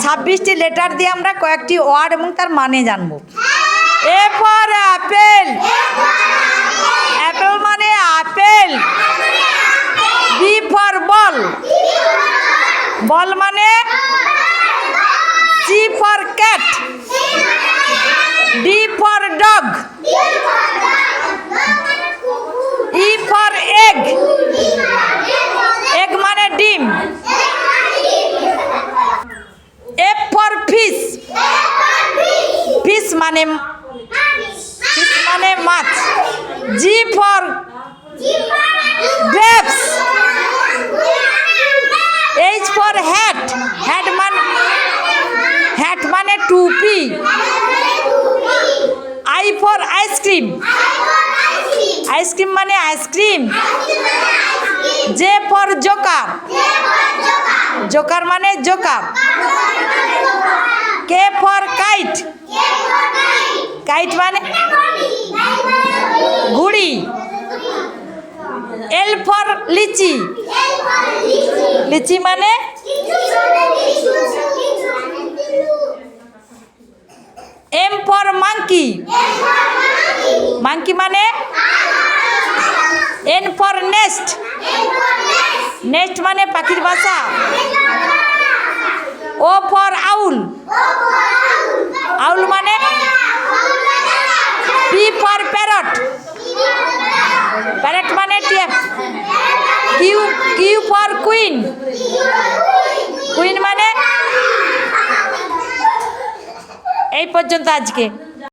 26টি letter দিয়ে আমরা কয়েকটি ওয়ার্ড এবং তার মানে জানব। এ ফর অ্যাপেল, অ্যাপেল মানে আপেল। বি ফর বল, বল মানে C for cat. D for dog, E for egg, egg মানে ডিম। এফ ফর ফিশ, ফিশ মানে মাছ। G for grapes, H for hat, hat মানে টুপি। আই ফর আইসক্রিম, আইসক্রিম মানে ice cream. J for joker, joker মানে joker. K for kite, kite মানে ঘুড়ি। এল ফর লিচি, লিচি মানে এম ফর মাঙ্কি, মাঙ্কি মানে এন ফর নেস্ট, নেস্ট মানে পাখির বাসা। ও ফর আউল, আউল মানে পি ফর প্যারট, প্যারট মানে টিয়া। কিউ ফর কুইন, কুইন মানে। এই পর্যন্ত আজকে।